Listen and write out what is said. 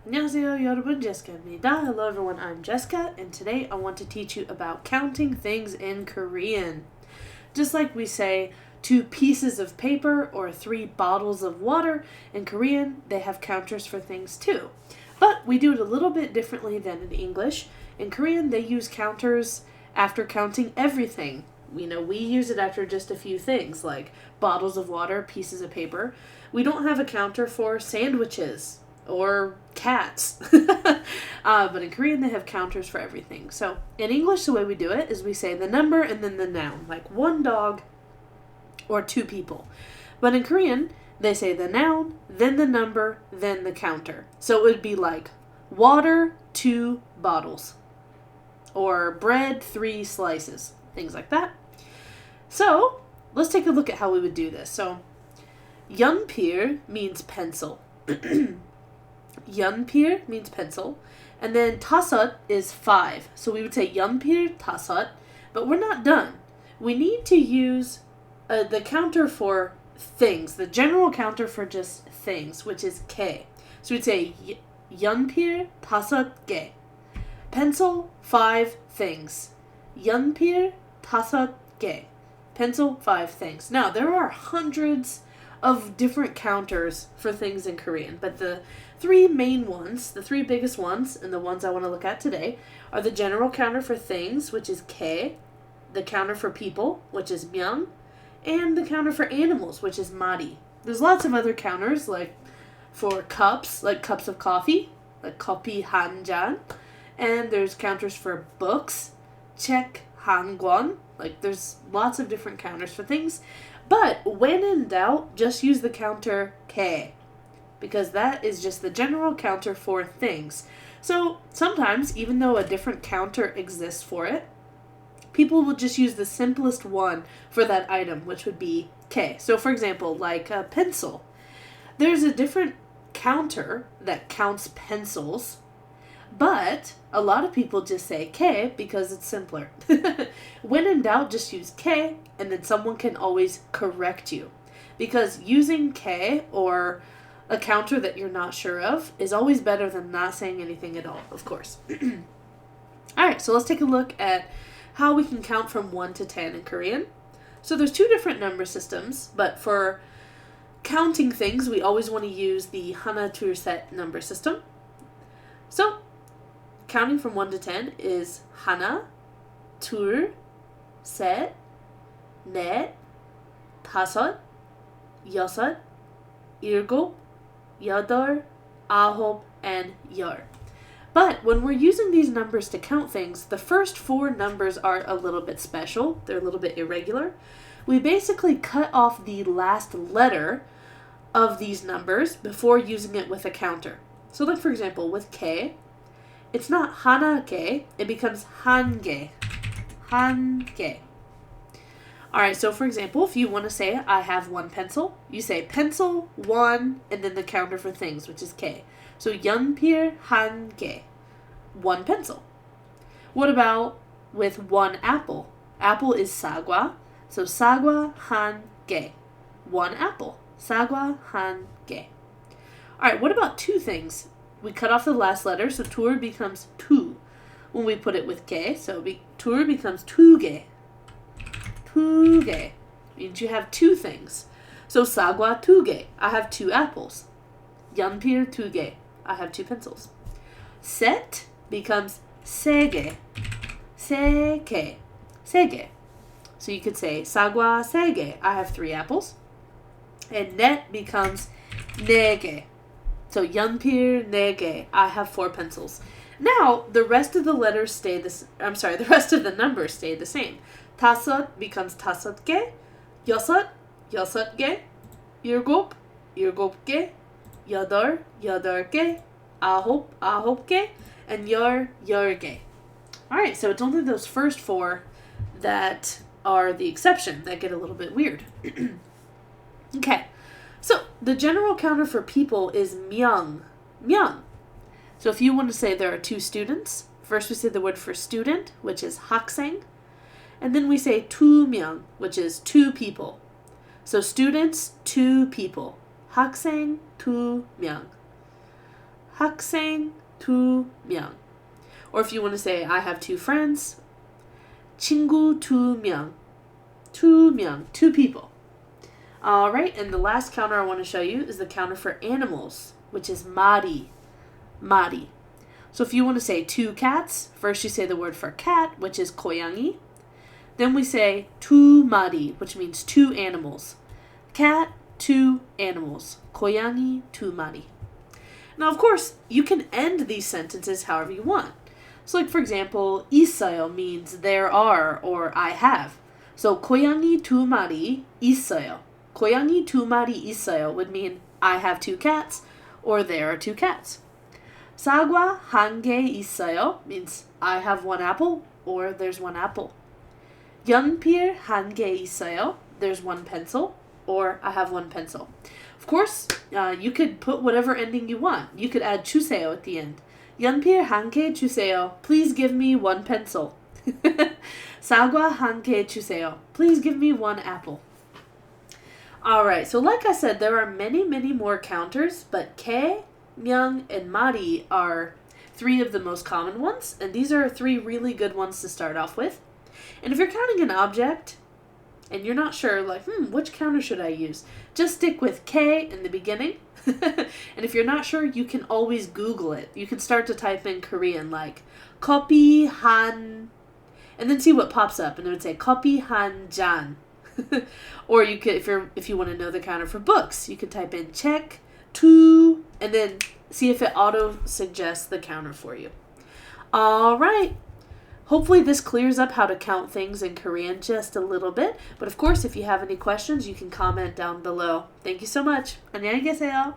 안녕하세요, 여러분. Jessica입니다. Hello, everyone. I'm Jessica, and today I want to teach you about counting things in Korean. Just like we say 2 pieces of paper or 3 bottles of water, in Korean they have counters for things too. But we do it a little bit differently than in English. In Korean, they use counters after counting everything. We use it after just a few things like bottles of water, pieces of paper. We don't have a counter for sandwiches or cats. But in Korean, they have counters for everything. So in English, the way we do it is we say the number and then the noun, like 1 dog or 2 people. But in Korean, they say the noun, then the number, then the counter. So it would be like water, 2 bottles, or bread, 3 slices, things like that. So let's take a look at how we would do this. So 연필 means pencil. 연필 means pencil. And then 다섯 is 5. So we would say 연필 다섯. But we're not done. We need to use the counter for things, the general counter for just things, which is 개. So we'd say 연필 다섯 개. Pencil, 5 things. 연필 다섯 개. Pencil, 5 things. Now, there are hundreds of different counters for things in Korean, but the 3 main ones, the 3 biggest ones, and the ones I want to look at today, are the general counter for things, which is 개, the counter for people, which is 명, and the counter for animals, which is mari. There's lots of other counters, like for cups, like cups of coffee, like 커피 한 잔, and there's counters for books, 책 한 권, like there's lots of different counters for things. But when in doubt, just use the counter 개, because that is just the general counter for things. So sometimes, even though a different counter exists for it, people will just use the simplest one for that item, which would be 개. So for example, like a pencil. There's a different counter that counts pencils, but a lot of people just say 개 because it's simpler. When in doubt, just use 개, and then someone can always correct you. Because using 개 or a counter that you're not sure of is always better than not saying anything at all, of course. Alright, so let's take a look at how we can count from 1 to 10 in Korean. So there's 2 different number systems, but for counting things, we always want to use the 하나, 둘, 셋 number system. So, counting from 1 to 10 is 하나, 둘, 셋, 넷, 다섯, 여섯, 일곱, 여덟, 아홉, and 열. But when we're using these numbers to count things, the first 4 numbers are a little bit special. They're a little bit irregular. We basically cut off the last letter of these numbers before using it with a counter. So like for example, with 개, it's not 하나 개, it becomes 한 개. 한 개. Alright, so for example, if you want to say, I have 1 pencil, you say pencil, 1, and then the counter for things, which is 개. So 연필 한 개. 1 pencil. What about with 1 apple? Apple is 사과, so 사과 한 개. 1 apple. 사과 한 개. Alright, what about 2 things? We cut off the last letter, so tur becomes tu. When we put it with 개, so tur becomes 두 개. 두 개 means you have 2 things. So 사과 두 개. I have 2 apples. 연필 두 개. I have 2 pencils. 셋 becomes 세 개. 세 개. 세 개. So you could say 사과 세 개. I have 3 apples. And 넷 becomes 네 개. So 연필 네 개. I have 4 pencils. Now, the rest of the letters the rest of the numbers stay the same. 다섯 becomes 다섯 개. 여섯, 여섯 개. 일곱, 일곱 개. 여덟, 여덟 개. 아홉, 아홉 개. And 열, 열 개. Alright, so it's only those first 4 that are the exception that get a little bit weird. Okay, so the general counter for people is 명. 명. So if you want to say there are 2 students, first we say the word for student, which is 학생, and then we say 두 명, which is 2 people. So students, 2 people. 학생, 두 명. 학생 2명. Or if you want to say I have 2 friends, 친구 2명. 2명, 2 people. Alright, and the last counter I want to show you is the counter for animals, which is 마리. 마리. So if you want to say 2 cats, first you say the word for cat, which is 고양이. Then we say 2 마리, which means 2 animals. Cat, 2 animals. 고양이 2 마리. Now, of course, you can end these sentences however you want. So, like, for example, 있어요 means there are or I have. So, 고양이 2 마리 있어요. 고양이 2 마리 있어요 would mean I have 2 cats or there are 2 cats. 사과 1개 있어요 means I have 1 apple or there's 1 apple. 연필 1개 있어요. There's 1 pencil or I have 1 pencil. Of course, you could put whatever ending you want. You could add 주세요 at the end. 연필 1개 주세요. Please give me 1 pencil. 사과 1개 주세요. Please give me 1 apple. Alright, so like I said, there are many, many more counters, but 개, 명, and 마리 are 3 of the most common ones, and these are 3 really good ones to start off with. And if you're counting an object, and you're not sure, like, which counter should I use? Just stick with K in the beginning. And if you're not sure, you can always Google it. You can start to type in Korean, like, 커피 한, and then see what pops up, and it would say 커피 한 잔. Or you could, if you want to know the counter for books, you could type in 책, two, and then see if it auto suggests the counter for you. All right. Hopefully this clears up how to count things in Korean just a little bit. But of course, if you have any questions, you can comment down below. Thank you so much. 안녕히 계세요.